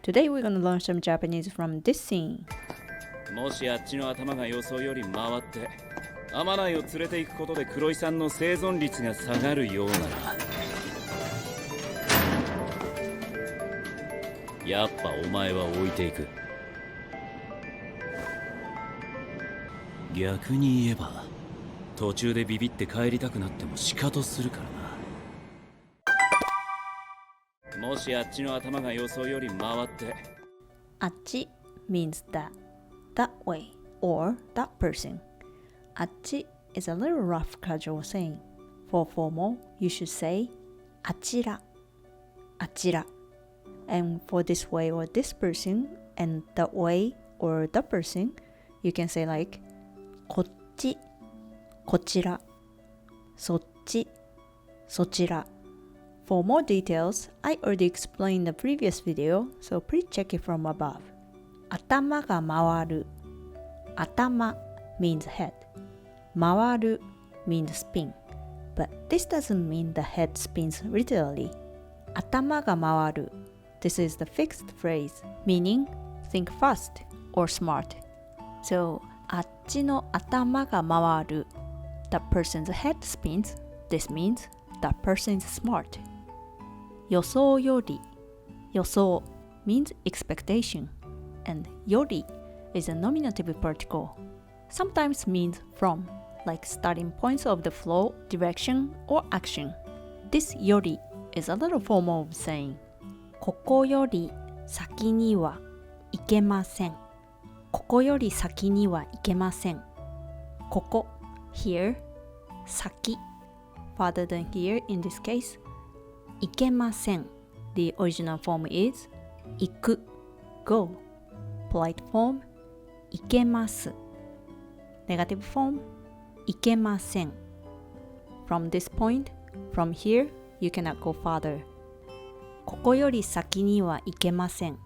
Today we're gonna learn some Japanese from this scene. もしあっちの頭が予想より回って天内を連れて行くことで黒井さんの生存率が下がるようならやっぱお前は置いていく。逆に言えば途中でビビって帰りたくなってもシカトするからな。もしあっちの頭が予想より回ってAcchi means that way, or that person. Acchi is a little rough casual saying. For formal, you should say あちら And for this way or this person, and that way or that person, you can say like こっちこちらそっちそちら For more details, I already explained in the previous video, so please check it from above. 頭が回る頭 means head. 回る means spin. But this doesn't mean the head spins literally. 頭が回る This is the fixed phrase, meaning think fast or smart. So, あっちの頭が回る That person's head spins. This means that person is smart. 予想より予想 means expectation. And より is a nominative particle. Sometimes means from, like starting points of the flow, direction, or action. This より is a little formal of saying ここより先には行けません。ここより先には行けません。ここ here 先 Further than here in this case 行けません The original form is 行く go Polite form 行けます Negative form 行けません From this point, from here, you cannot go further ここより先には行けません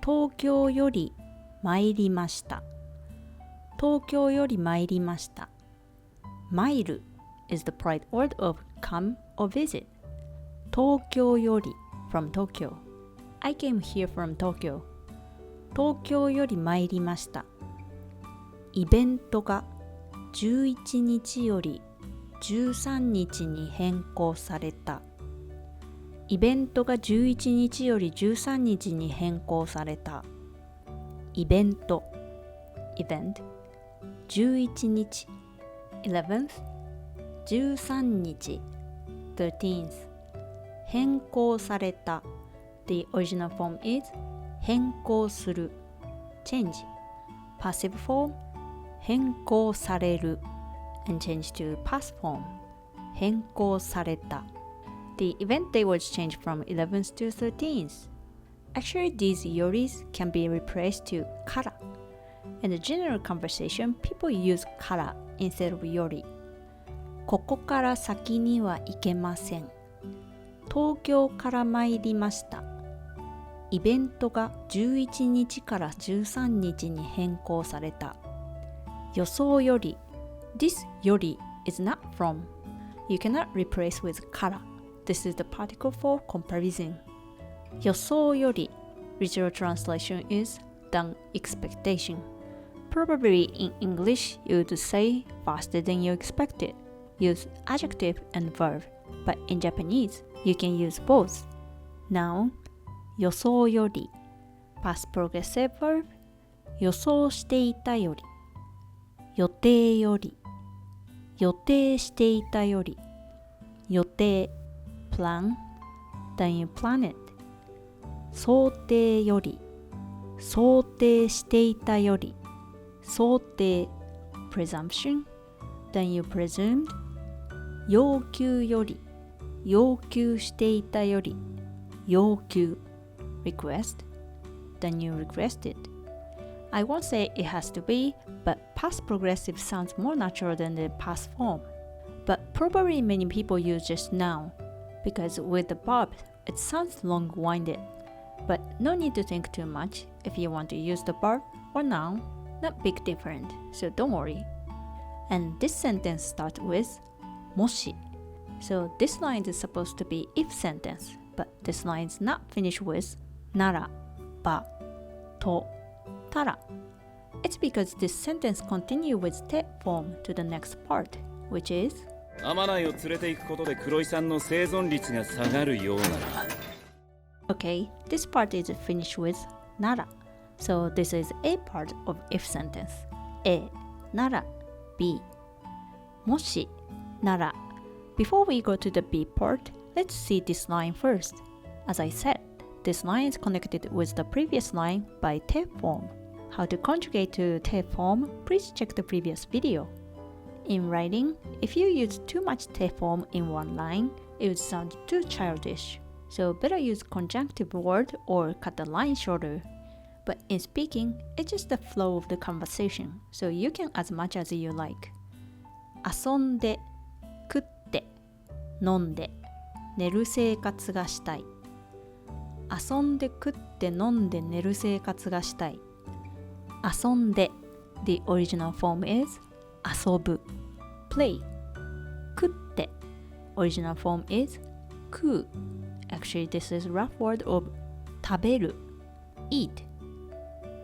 東京より参りました東京より参りました参る is the polite word of come or visit 東京より from Tokyo I came here from Tokyo 東京より参りましたイベントが11日より13日に変更されたイベントが11日より13日に変更されたイベント event 11日 11th 13日 13th 変更された The original form is 変更する change passive form 変更される and change to past form 変更された The event date was changed from 11th to 13th Actually, these yoris can be replaced to kara. In the general conversation, people use kara instead of yori. ここから先には行けません。東京から参りました。イベントが11日から13日に変更された。予想より This より is not from. You cannot replace with kara. This is the particle for comparison. 予想より literal translation is than expectation. Probably in English you would say faster than you expected. Use adjective and verb. But in Japanese, you can use both. Noun 予想より Past progressive verb 予想していたより予定より予定していたより予定 plan than you plan it想定より想定していたより想定 presumption than you presumed 要求より要求していたより要求 request than you requested I won't say it has to be but past progressive sounds more natural than the past form but probably many people use just noun because with the verb it sounds long-winded But no need to think too much if you want to use the verb or noun, not big different, so don't worry. And this sentence starts with もし So this line is supposed to be if sentence, but this line is not finished with ならばとたら It's because this sentence continues with て form to the next part, which is 天内を連れて行くことで黒井さんの生存率が下がるようなら Okay, this part is finished with なら So this is A part of if sentence A なら B もしなら Before we go to the B part, let's see this line first. As I said, this line is connected with the previous line by て form. How to conjugate to て form, please check the previous video. In writing, if you use too much て form in one line, it would sound too childish. So better use conjunctive word or cut the line shorter. But in speaking, it's just the flow of the conversation, so you can as much as you like. 遊んで食って飲んで寝る生活がしたい遊んで食って飲んで寝る生活がしたい遊んで The original form is 遊ぶ play 食って original form is 食う Actually this is rough word of 食べる eat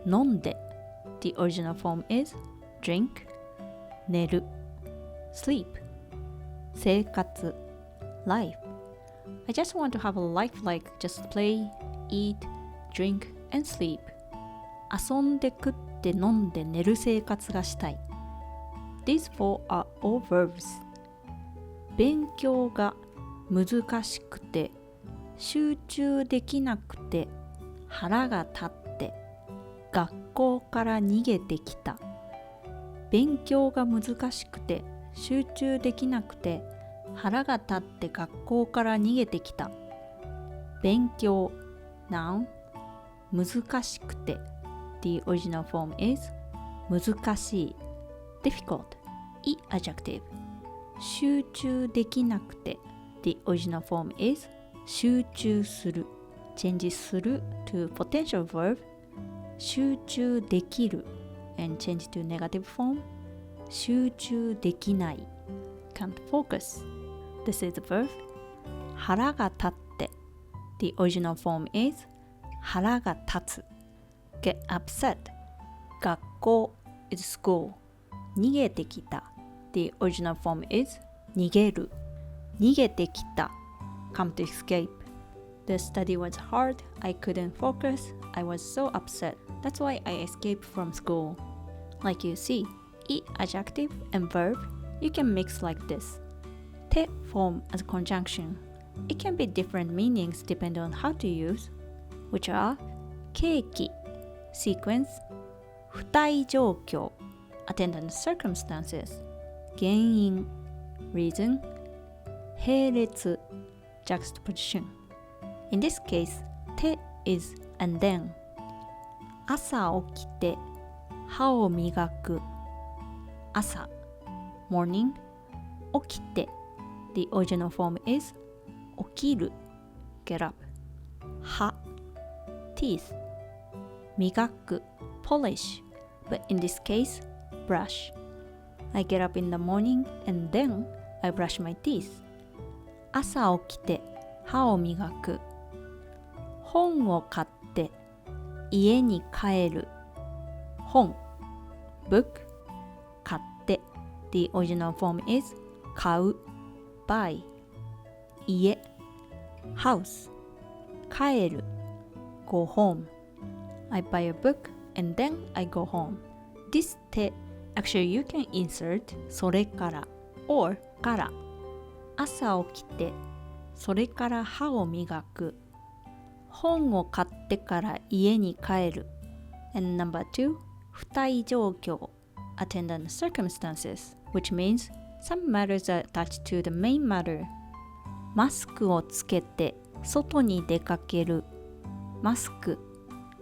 飲んで The original form is drink 寝る sleep 生活 life I just want to have a life like just play, eat, drink, and sleep 遊んで食って飲んで寝る生活がしたい These four are all verbs 勉強が難しくて集中できなくて腹が立って学校から逃げてきた勉強が難しくて集中できなくて腹が立って学校から逃げてきた勉強 noun 難しくて The original form is 難しい difficult E adjective 集中できなくて The original form is 集中する changes する to potential verb 集中できる and change to negative form 集中できない can't focus This is the verb 腹が立って The original form is 腹が立つ Get upset 学校 is school 逃げてきた The original form is 逃げる逃げてきた Come to escape The study was hard, I couldn't focus, I was so upset That's why I escaped from school Like you see, each adjective and verb you can mix like thisて form as conjunction. It can be different meanings depending on how to use, which are 契機 sequence, 不待状況 attendant circumstances, 原因 reason, 並列 juxtaposition. In this case, て is and then. 朝起きて歯を磨く朝 morning 起きてThe original form is 起きる get up 歯 teeth 磨く polish but in this case brush I get up in the morning and then I brush my teeth 朝起きて歯を磨く本を買って家に帰る本 book 買って The original form is 買うbuy 家 house 帰る go home I buy a book and then I go home This て actually you can insert それから or から朝起きてそれから歯を磨く本を買ってから家に帰る and number 2不待状況 attendant circumstances which means Some matters are attached to the main matter. マスクをつけて外に出かける。マスク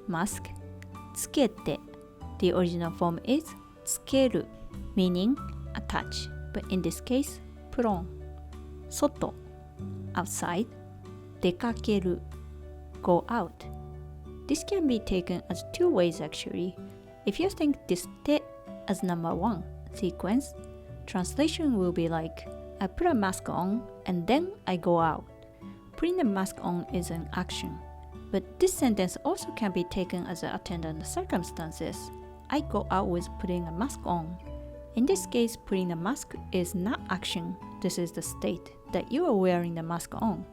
mask つけて The original form is つける meaning attach but in this case put on 外 outside 出かける go out This can be taken as two ways actually. If you think this て as number one sequence Translation will be like, I put a mask on and then I go out. Putting the mask on is an action. But this sentence also can be taken as an attendant circumstances. I go out with putting a mask on. In this case, putting a mask is not action. This is the state that you are wearing the mask on.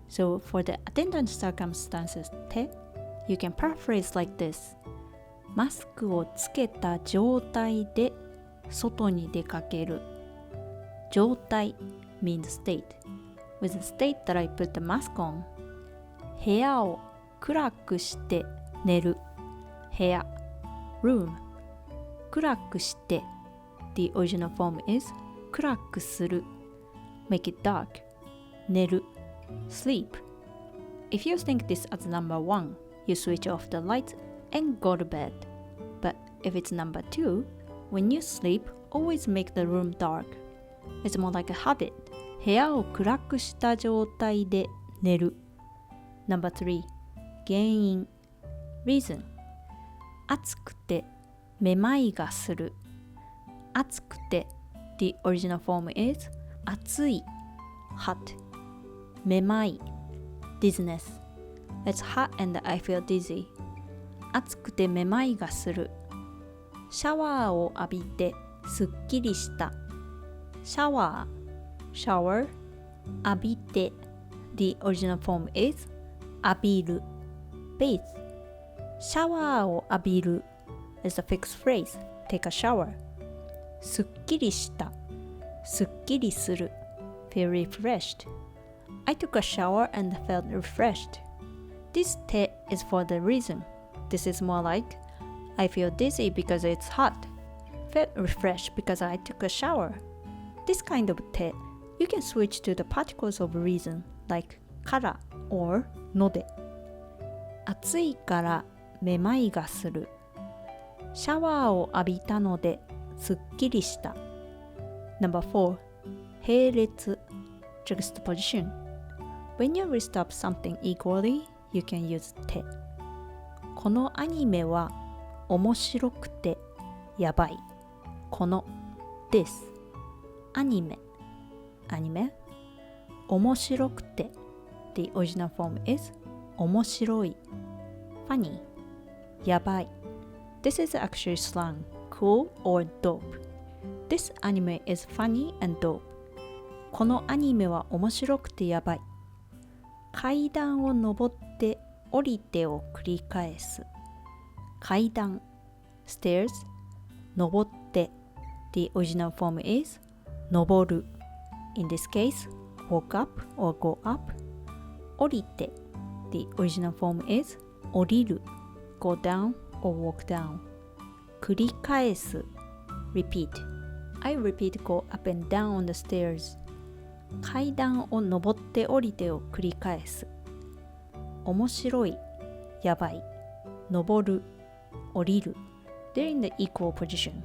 So for the attendant circumstances て you can paraphrase like this. マスクをつけた状態で外に出かける。状態 means state. With the state that I put the mask on. 部屋を暗くして寝る。部屋 room 暗くして The original form is 暗くする Make it dark 寝る Sleep If you think this as number 1, you switch off the lights and go to bed. But if it's number 2, when you sleep, always make the room dark. It's more like a habit. 部屋を暗くした状態で寝る Number 3, 原因 Reason 暑くてめまいがする暑くて The original form is 暑い hot めまい dizziness It's hot and I feel dizzy 暑くてめまいがするシャワーを浴びてすっきりしたシャワー shower 浴びて The original form is 浴びる bathe シャワーを浴びる is a fixed phrase take a shower すっきりしたすっきりする feel refreshed I took a shower and felt refreshed This て is for the reason This is more like I feel dizzy because it's hot Felt refreshed because I took a shower This kind of て you can switch to the particles of reason like から or ので暑いからめまいがするシャワーを浴びたのですっきりした Number 4並列 Juxtaposition When you list up something equally, you can use てこのアニメは面白くてやばいこの this アニメ面白くて The original form is 面白い funny やばい This is actually slang, cool or dope. This anime is funny and dope. このアニメは面白くてやばい。階段を登って降りてを繰り返す。階段 stairs 登って The original form is 登る。In this case, walk up or go up. 降りて The original form is 降りる。Go down or walk down 繰り返す repeat I repeat go up and down on the stairs 階段を登って降りてを繰り返す面白いやばい登る降りる They're in the equal position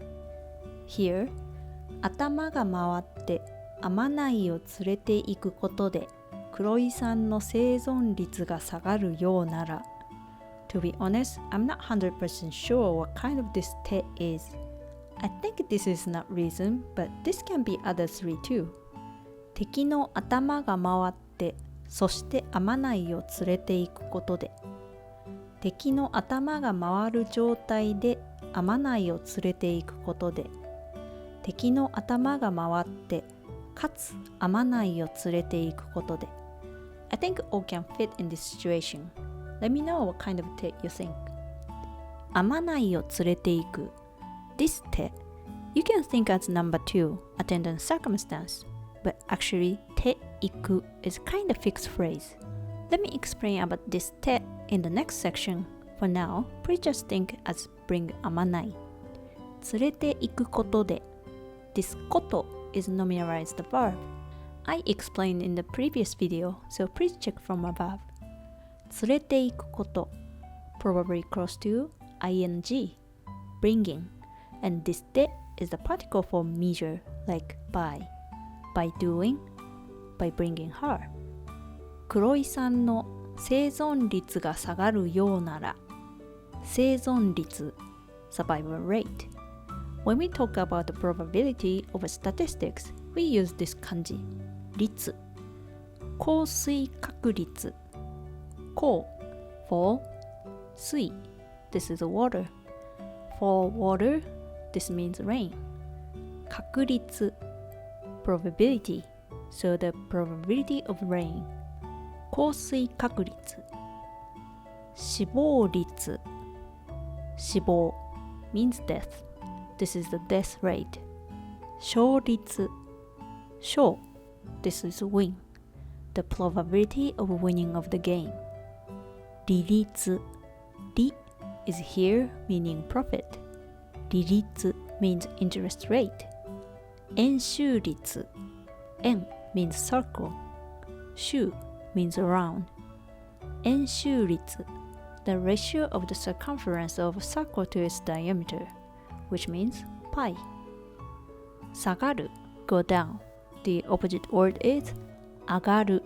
Here 頭が回って天内を連れて行くことで黒井さんの生存率が下がるようならTo be honest, I'm not 100% sure what kind of this て is. I think this is not reason, but this can be other three too. 敵の頭が回って、そして天内を連れて行くことで。敵の頭が回る状態で天内を連れて行くことで。敵の頭が回って、かつ天内を連れて行くことで。I think all can fit in this situation.Let me know what kind of て you think. 天内を連れて行く This て You can think as number 2, attendant circumstance, but actually て行く is kind of fixed phrase. Let me explain about this て in the next section. For now, please just think as bring 天内連れて行くことで This こと is nominalized verb. I explained in the previous video, so please check from above.連れて行くこと probably close to ing bringing and this て is the particle for measure like by doing by bringing her 黒井さんの生存率が下がるようなら生存率 survival rate when we talk about the probability of statistics we use this 漢字率降水確率降 fall, 水 this is water. For water, this means rain. 確率 probability, so the probability of rain. 降水確率死亡率死亡 means death. This is the death rate. 勝率勝 this is win. The probability of winning of the game. 利率利 is here meaning profit. 利率 means interest rate. 円周率円 means circle. 周 means around. 円周率 the ratio of the circumference of a circle to its diameter, which means pi. 下がる go down. The opposite word is 上がる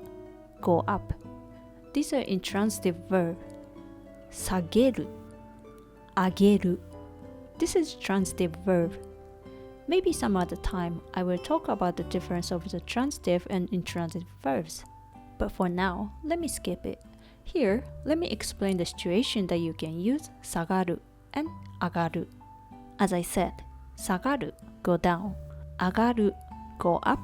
go up. These are intransitive verb. 下げる上げる This is transitive verb. Maybe some other time I will talk about the difference of the transitive and intransitive verbs. But for now, let me skip it. Here, let me explain the situation that you can use 下がる and 上がる. As I said, 下がる go down, 上がる go up.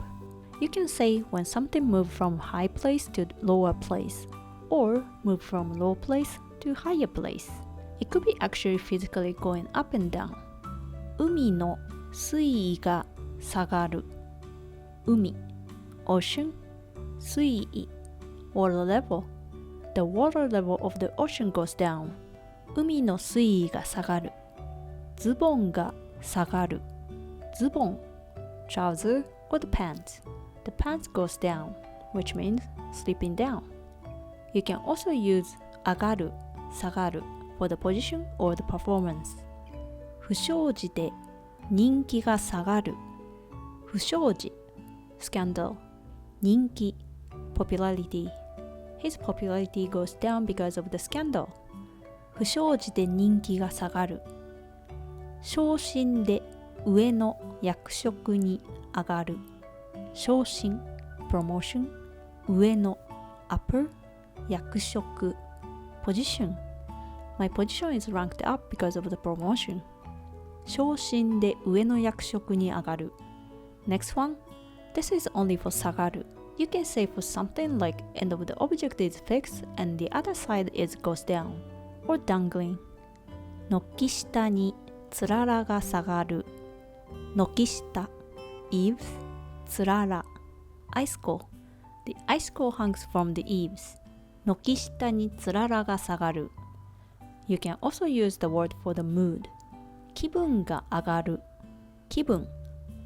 You can say when something moves from high place to lower place, or move from low place to higher place. It could be actually physically going up and down. 海の水位が下がる。海 ocean 水位 water level. The water level of the ocean goes down. 海の水位が下がる。ズボンが下がる。ズボン trouser or the pants. The pants goes down, which means slipping down. You can also use 上がる、下がる for the position or the performance. 不祥事で人気が下がる。不祥事 scandal 人気 popularity. His popularity goes down because of the scandal. 不祥事で人気が下がる。昇進で上の役職に上がる。昇進 promotion 上の upper 役職 position. My position is ranked up because of the promotion. 昇進で上の役職に上がる。Next one. This is only for 下がる。You can say for something like end of the object is fixed and the other side is goes down. Or dangling. 軒下につららが下がる。軒下 eaves つらら icicle. The icicle hangs from the eaves. 軒下につららが下がる。You can also use the word for the mood. 気分が上がる。気分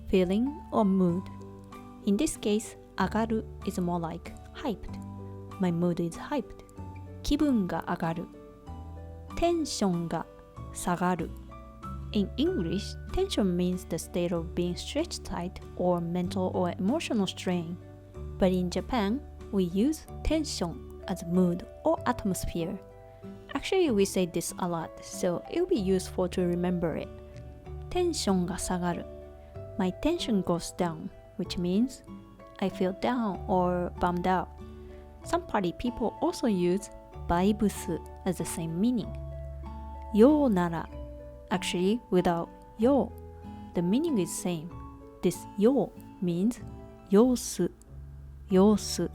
feeling or mood. In this case, 上がる is more like hyped. My mood is hyped. 気分が上がる。テンションが下がる。In English, tension means the state of being stretched tight or mental or emotional strain. But in Japan, we use tension as mood or atmosphere. Actually, we say this a lot, so it will be useful to remember it. テンションが下がる。My tension goes down, which means I feel down or bummed out. Some party people also use バイブス as the same meaning. ようなら Actually, without よう the meaning is same. This よう means 様子様子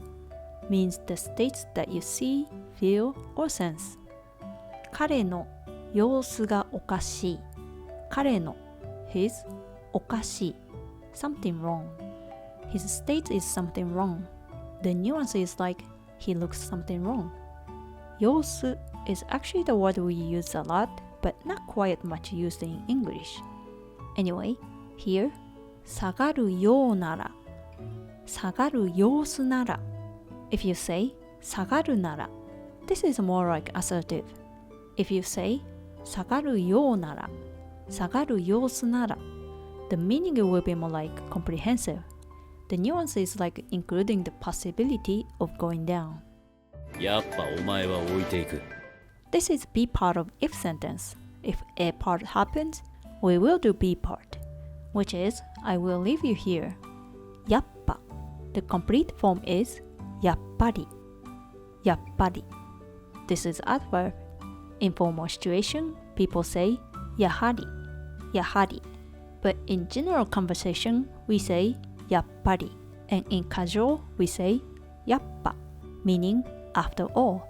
means the states that you see, feel, or sense. 彼の様子がおかしい。彼の his おかしい something wrong. His state is something wrong. The nuance is like he looks something wrong. 様子 is actually the word we use a lot, but not quite much used in English. Anyway, here 下がるようなら下がる様子なら If you say 下がるなら This is more like assertive. If you say 下がるようなら下がる様子なら The meaning will be more like comprehensive. The nuance is like including the possibility of going down. やっぱお前は置いていく。This is B part of if sentence. If A part happens, we will do B part, which is I will leave you here. やっぱ The complete form is やっぱりやっぱり this is adverb. In formal situation, people say やはり、やはり。But in general conversation, we say やっぱり。And in casual, we say やっぱ meaning after all.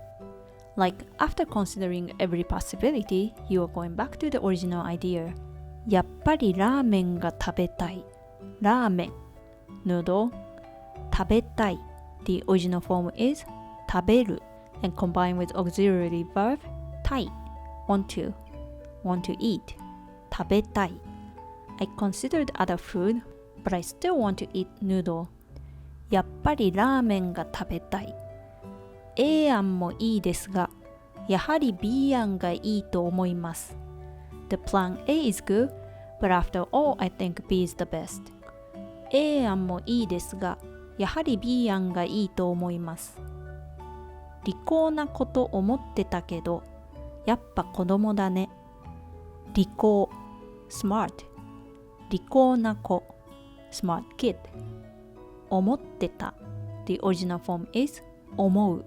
Like after considering every possibility, you are going back to the original idea. やっぱりラーメンが食べたい。ラーメン noodle 食べたい The original form is 食べる and combined with auxiliary verb たい want to eat 食べたい I considered other food but I still want to eat noodle やっぱりラーメンが食べたい A 案もいいですがやはり B 案がいいと思います The plan A is good but after all I think B is the best A 案もいいですがやはり B 案がいいと思います利口なこと思ってたけどやっぱ子供だね利口 smart 利口な子 smart kid 思ってた The original form is 思う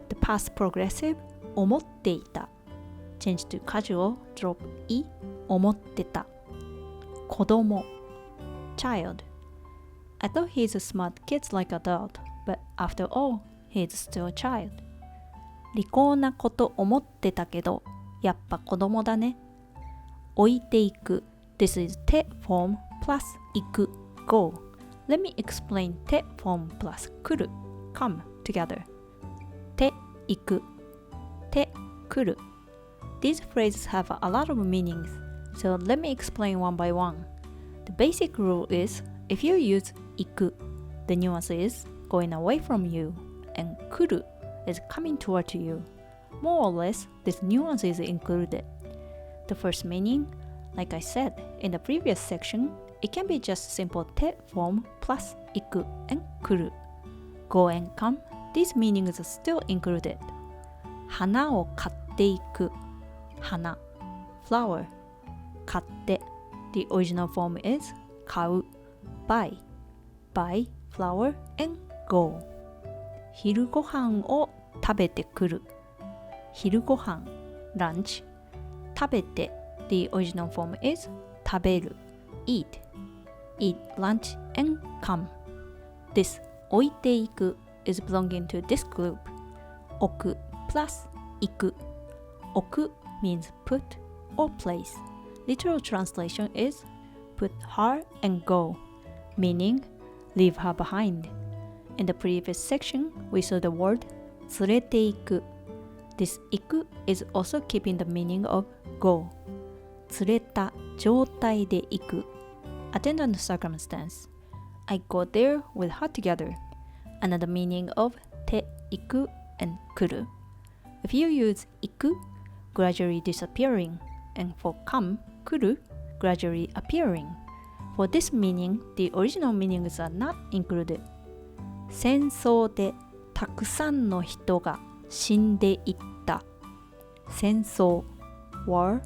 The past progressive 思っていた Change to casual drop い思ってた子供 child I thought he's a smart kid like adult, but after all, he's still a child. 利口なこと思ってたけど、やっぱ子供だね。置いていく。This is て form plus 行く go. Let me explain て form plus 来る come together. て行く。て来る。These phrases have a lot of meanings, so let me explain one by one. The basic rule is if you use 行く the nuance is going away from you and 来る is coming toward you. More or less, this nuance is included. The first meaning, like I said in the previous section, it can be just simple て form plus 行く and 来る Go and come, these meanings are still included. 花を買っていく花 flower 買って The original form is 買うbuy, flower, and go 昼ご飯を食べてくる昼ご飯 lunch 食べて The original form is 食べる eat lunch and come This 置いていく is belonging to this group 置く plus 行く置く means put or place Literal translation is put her and go meaning leave her behind. In the previous section, we saw the word 連れて行く This 行く is also keeping the meaning of go 連れた状態で行く Attendant circumstance I go there with her together Another meaning of て行く and 来る If you use 行く gradually disappearing and for come 来る gradually appearing For this meaning, the original meanings are not included. 戦争でたくさんの人が死んでいった。戦争 war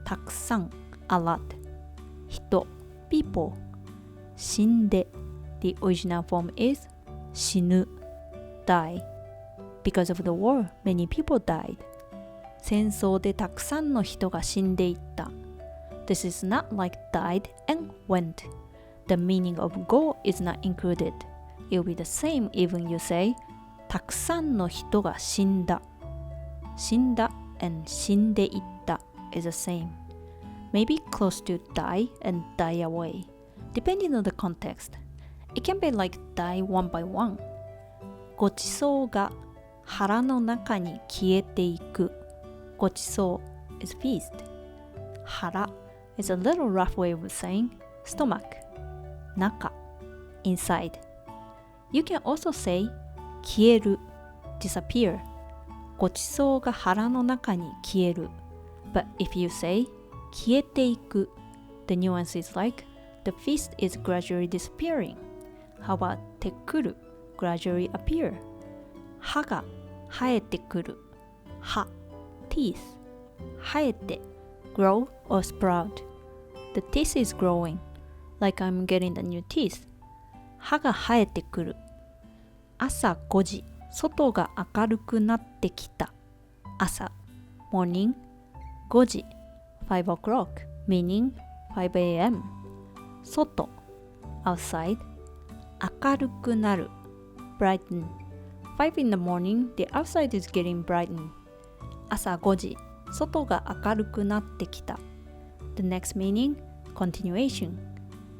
たくさん a lot 人 people 死んで The original form is 死ぬ die Because of the war, many people died. 戦争でたくさんの人が死んでいった。This is not like died and went. The meaning of go is not included. It will be the same even you say たくさんの人が死んだ。死んだ and 死んでいった is the same. Maybe close to die and die away. Depending on the context. It can be like die one by one. ごちそうが腹の中に消えていく。ごちそう is feast. 腹 is a little rough way of saying stomach. 中 inside. You can also say 消える disappear. ごちそうが腹の中に消える。But if you say 消えていく the nuance is like the feast is gradually disappearing. How about てくる gradually appear. 歯が生えてくる。歯 teeth 生えて grow or sprout. The teeth is growing, like I'm getting the new teeth. 歯が生えてくる。朝5時、外が明るくなってきた。朝 morning 5時 5 o'clock meaning 5 a.m. 外 outside 明るくなる brighten 5 in the morning the outside is getting brightened 朝5時外が明るくなってきた The next meaning continuation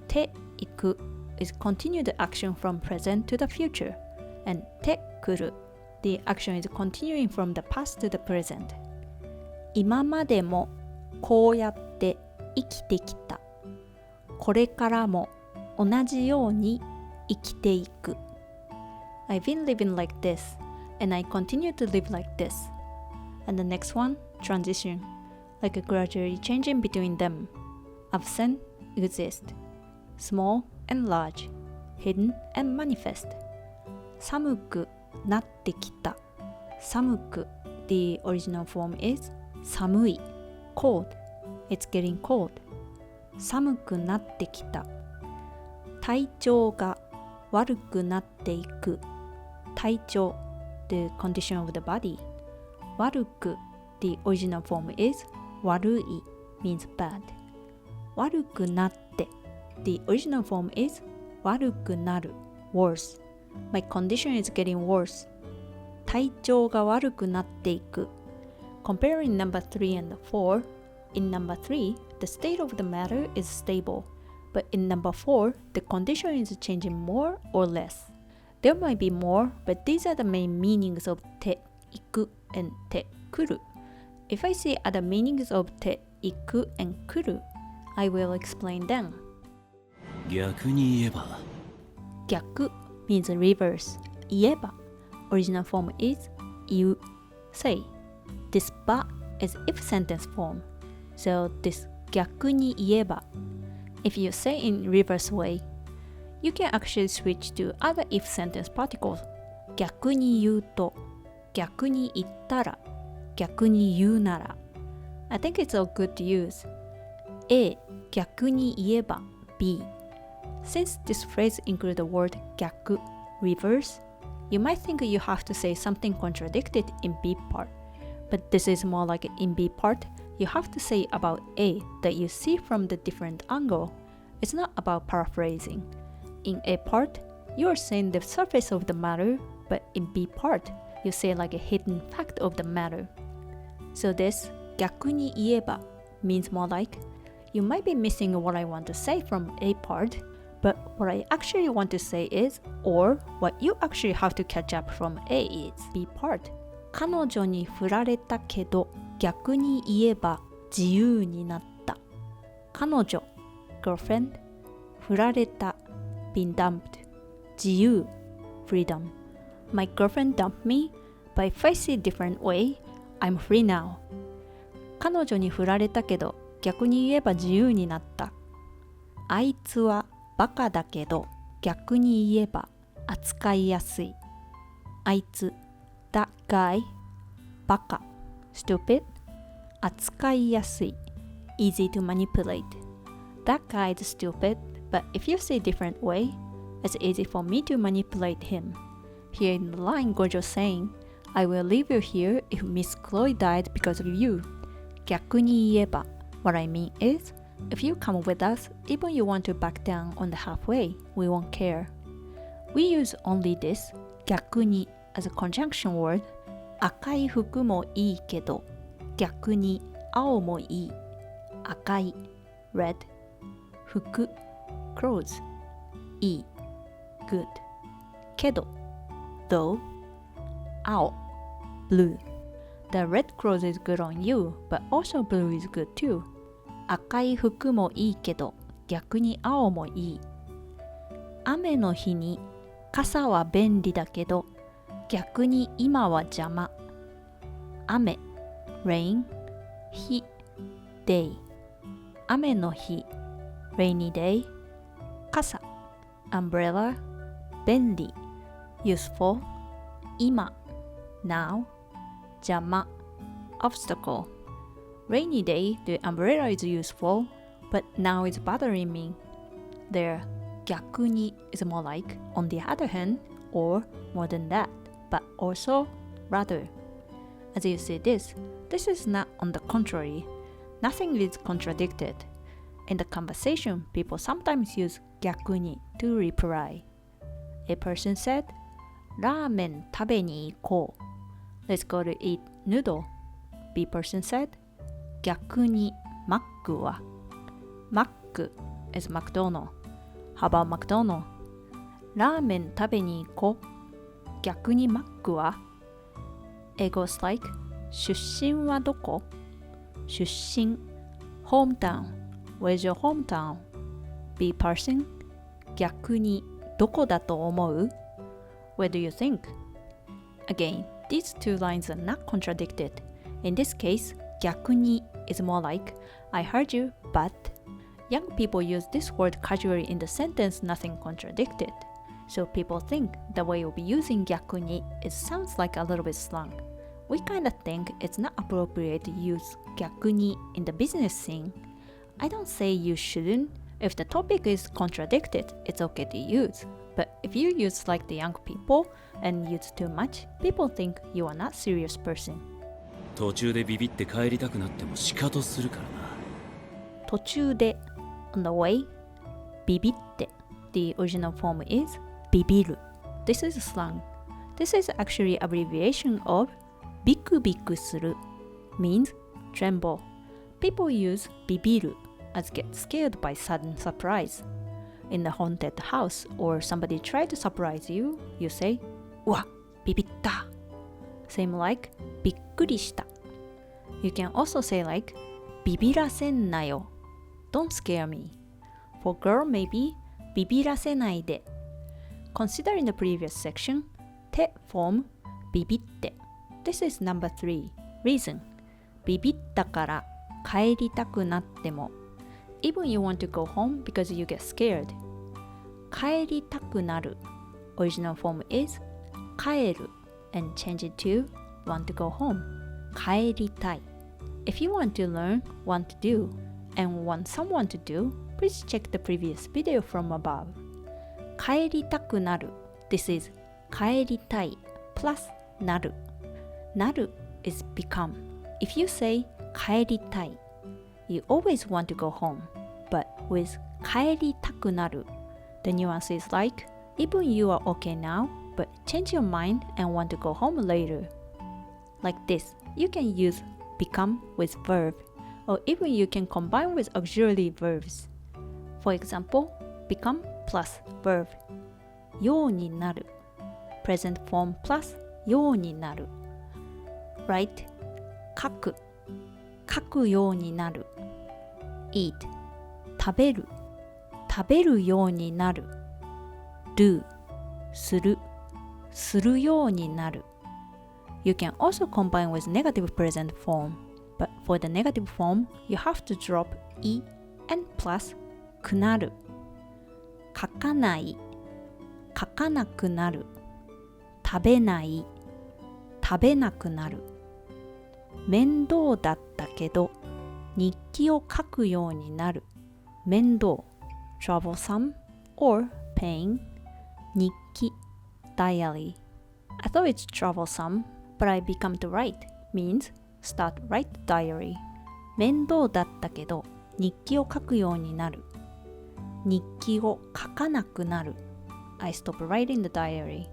ていく is continued action from present to the future and てくる the action is continuing from the past to the present 今までもこうやって生きてきたこれからも同じように生きていく I've been living like this and I continue to live like this and the next one transition like gradually changing between them absent exist small and large hidden and manifest 寒くなってきた寒く the original form is 寒い cold it's getting cold 寒くなってきた体調が悪くなっていく体調 the condition of the body 悪く the original form is 悪い means bad 悪くなって the original form is 悪くなる worse my condition is getting worse 体調が悪くなっていく comparing number 3 and 4 in number 3 the state of the matter is stable but in number 4 the condition is changing more or less there might be more but these are the main meanings of ていく and てくる if I see other meanings of ていく and くる I will explain them 逆に言えば逆 means reverse 言えば original form is 言う say this but is if sentence form so this 逆に言えば if you say in reverse way you can actually switch to other if sentence particles 逆に言うと逆に言ったら逆に言うなら I think it's all good to use A 逆に言えば B Since this phrase includes the word 逆 reverse you might think you have to say something contradicted in B part but this is more like in B part you have to say about A that you see from the different angle it's not about paraphrasing in A part you are saying the surface of the matter but in B part you say like a hidden fact of the matter so this 逆に言えば means more like you might be missing what I want to say from A part but what I actually want to say is or what you actually have to catch up from A is B part 彼女に振られたけど逆に言えば自由になった彼女 girlfriend 振られた been dumped 自由 freedom My girlfriend dumped me but if I see a different way I'm free now 彼女に振られたけど逆に言えば自由になったあいつはバカだけど逆に言えば扱いやすいあいつ that guy バカ stupid 扱いやすい easy to manipulate that guy is stupid but if you say different way it's easy for me to manipulate him here in the line Gojo's saying I will leave you here if Miss Chloe died because of you 逆に言えば what I mean is if you come with us, even you want to back down on the halfway, we won't care. We use only this 逆に as a conjunction word 赤い服もいいけど逆に青もいい赤い red 服 clothes いい good けど though 青 blue The red clothes is good on you, but also blue is good too. 赤い服もいいけど逆に青もいい雨の日に傘は便利だけど逆に今は邪魔雨 rain 日 day 雨の日 rainy day 傘 umbrella 便利 useful 今 now 邪魔 obstacle Rainy day, the umbrella is useful, but now it's bothering me. There, 逆に is more like on the other hand, or more than that, but also rather. as you see this. This is not on the contrary. Nothing is contradicted. In the conversation, people sometimes use 逆に to reply. A person said, ラーメン食べに行こう. Let's go to eat noodle. B person said, 逆にマックは. Mac is McDonald. How about McDonald? ラーメン食べに行こう. 逆にマックは. It goes like, 出身はどこ? 出身 hometown. Where's your hometown? B person, 逆にどこだと思う? Where do you think? Again, these two lines are not contradicted. In this case, 逆に is more like, I heard you, but young people use this word casually in the sentence nothing contradicted. So people think the way you'll be using 逆に it sounds like a little bit slang. We kind of think it's not appropriate to use 逆に in the business scene. I don't say you shouldn't. If the topic is contradicted, it's okay to use. But if you use like the young people and use too much, people think you are not serious person. 途中でビビって帰りたくなってもシカトするからな。途中で on the way ビビって the original form is ビビる This is slang. This is actually abbreviation of ビクビクする means tremble. People use ビビる as get scared by sudden surprise. In the haunted house or somebody try to surprise you, you say うわビビった Same like びっくりした You can also say like ビビらせんなよ Don't scare me. For girl maybe ビビらせないで Considering the previous section て form ビビって This is number 3 Reason ビビったから帰りたくなっても Even you want to go home because you get scared 帰りたくなる Original form is 帰る and change it to want to go home 帰りたい If you want to learn want to do and want someone to do please check the previous video from above 帰りたくなる This is 帰りたい plus なるなる is become If you say 帰りたい You always want to go home but with 帰りたくなる The nuance is like even you are okay now but change your mind and want to go home later Like this you can use become with verb or even you can combine with auxiliary verbs For example become plus verb ようになる present form plus ようになる Write 書く書くようになる Eat 食べる食べるようになる Do するするようになる You can also combine with negative present form but for the negative form you have to drop E and plus くなる書かない書かなくなる食べない食べなくなる面倒だったけど日記を書くようになる面倒 troublesome or pain 日記 diary I thought it's troublesome but I become to write means start write diary 面倒だったけど日記を書くようになる日記を書かなくなる I stop writing the diary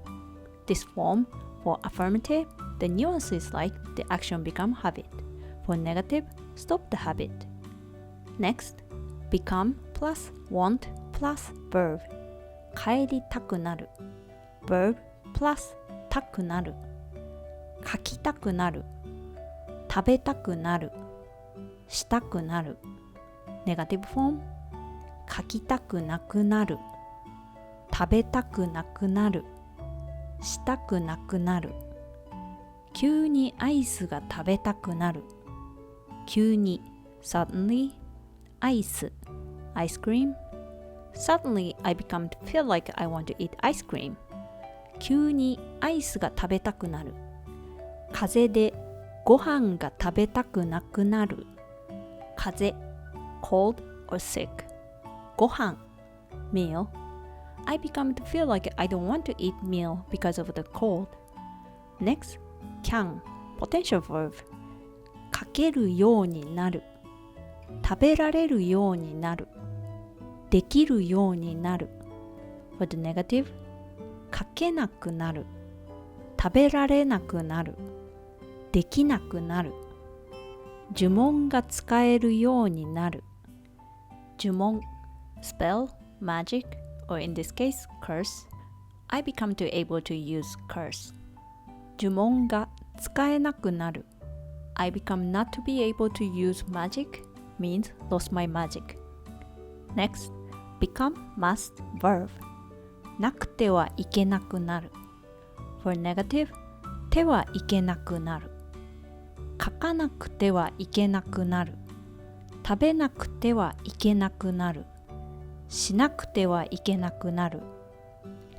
This form for affirmative the nuance is like the action become habit For negative stop the habit Next become plus want plus verb 帰りたくなる verb plus たくなる書きたくなる食べたくなるしたくなる Negative form 書きたくなくなる食べたくなくなるしたくなくなる急にアイスが食べたくなる急に suddenly アイス ice cream Suddenly I become to feel like I want to eat ice cream 急にアイスが食べたくなる風邪でご飯が食べたくなくなる風邪 cold or sick ご飯 meal I become to feel like I don't want to eat meal because of the cold Next can potential verb 書けるようになる、食べられるようになる、できるようになる。For the negative 書けなくなる、食べられなくなる、できなくなる。呪文が使えるようになる。呪文 spell, magic, or in this case, curse. I become too able to use curse. 呪文が使えなくなる。I become not to be able to use magic means lost my magic. Next, become must verb. なくてはいけなくなる。For negative, てはいけなくなる。書かなくてはいけなくなる。食べなくてはいけなくなる。しなくてはいけなくなる。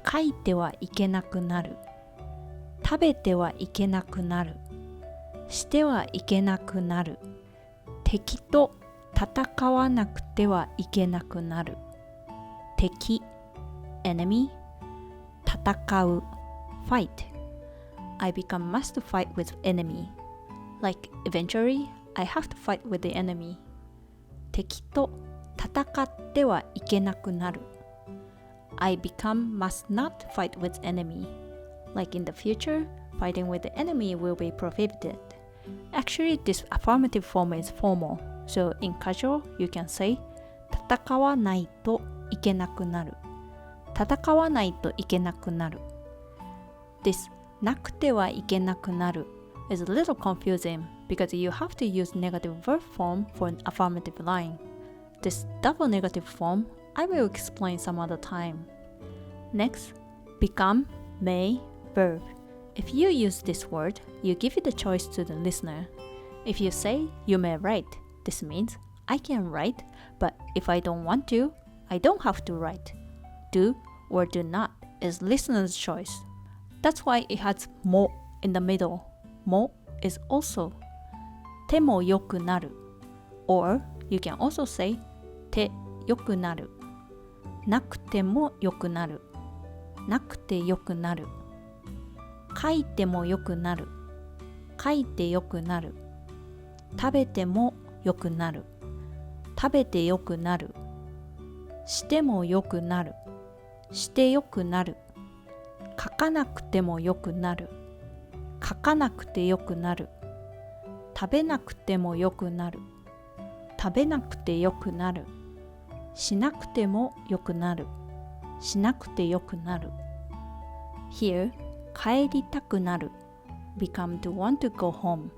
書いてはいけなくなる。食べてはいけなくなる。してはいけなくなる。敵と戦わなくてはいけなくなる。敵 enemy 戦う fight. I become must fight with enemy. Like eventually I have to fight with the enemy. 敵と戦ってはいけなくなる。I become must not fight with enemy. Like in the future, fighting with the enemy will be prohibited. Actually, this affirmative form is formal. So in casual, you can say 戦わないといけなくなる。戦わないといけなくなる。This なくてはいけなくなる is a little confusing because you have to use negative verb form for an affirmative line. This double negative form, I will explain some other time. Next, become, may, verb. If you use this word, you give it the choice to the listener. If you say, you may write, this means I can write, but if I don't want to, I don't have to write. Do or do not is listener's choice. That's why it has mo in the middle. Mo is also てもよくなる or you can also say てよくなるなくてもよくなるなくてよくなる書いてもよくなる書いてよくなる食べてもよくなる食べてよくなるしてもよくなるしてよくなる書かなくてもよくなる書かなくてよくなる食べなくてもよくなる食べなくてよくなるしなくてもよくなるしなくてよくなる Here, 帰りたくなる become to want to go home.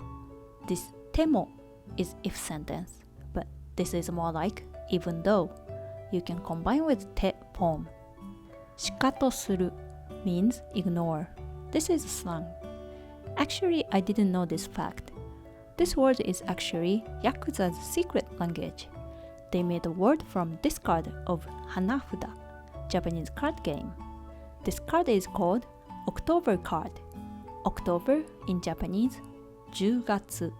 This ても is if sentence, but this is more like even though. You can combine with て form. シカトする means ignore. This is slang. Actually, I didn't know this fact. This word is actually Yakuza's secret language. They made a word from discard of Hanafuda, Japanese card game. This card is called October card. October in Japanese, 10月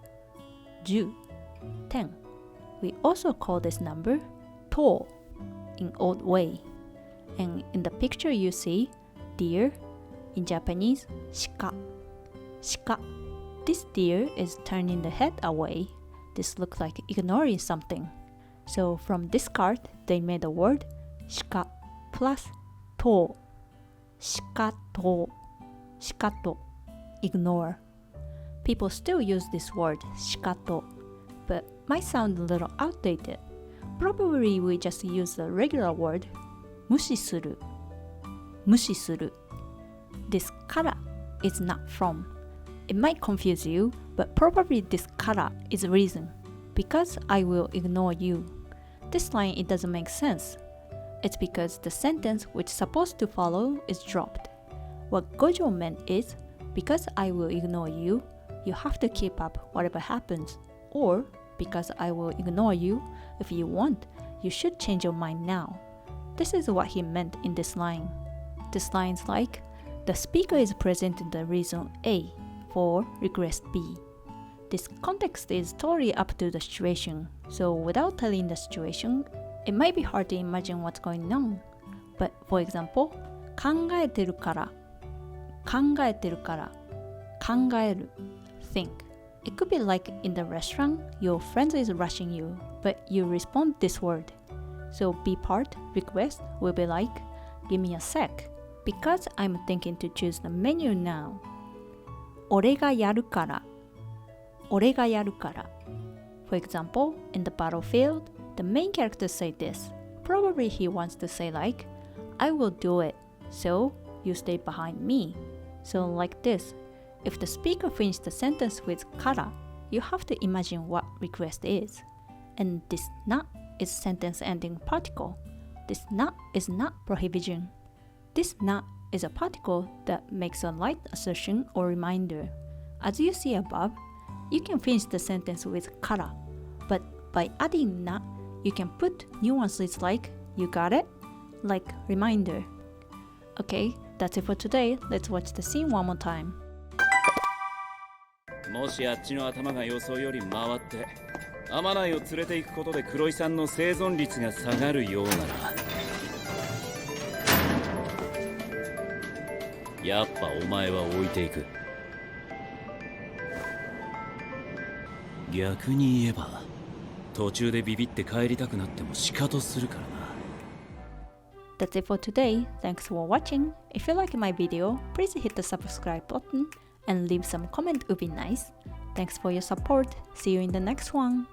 10, 10. We also call this number to in old way. And in the picture you see deer, in Japanese, shika. Shika. This deer is turning the head away. This looks like ignoring something. So from this card, they made a word shika plus to. Shikato. Shikato. Ignore. People still use this word shikato, but might sound a little outdated. Probably we just use the regular word 無視する 無視する This kara is not from. It might confuse you, but probably this kara is the reason. Because I will ignore you. This line, it doesn't make sense. It's because the sentence which is supposed to follow is dropped. What Gojo meant is, because I will ignore you, you have to keep up whatever happens. Or, because I will ignore you, if you want, you should change your mind now. This is what he meant in this line. This line's like, the speaker is presenting the reason A for request B. This context is totally up to the situation, so without telling the situation, it might be hard to imagine what's going on. But for example, 考えてるから考えてるから考える think. It could be like in the restaurant, your friend is rushing you, but you respond this word. So B part, request, will be like, give me a sec, because I'm thinking to choose the menu now. 俺がやるから。俺がやるから。For example, in the battlefield, the main character say this. Probably he wants to say like, I will do it, so you stay behind me. So like this, if the speaker finishes the sentence with から, you have to imagine what request is. And this な is sentence ending particle. This な is not prohibition. This な is a particle that makes a light assertion or reminder. As you see above, you can finish the sentence with から, but by adding な, you can put nuances like, you got it? Like reminder. Okay, that's it for today. Let's watch the scene one more time. もしあっちの頭が予想より回って天内を連れて行くことで黒井さんの生存率が下がるようならやっぱお前は置いていく。逆に言えば途中でビビって帰りたくなってもシカトするからな。That's it for today. Thanks for watching. If you like my video, please hit the subscribe button and leave some comment would be nice. Thanks for your support. See you in the next one.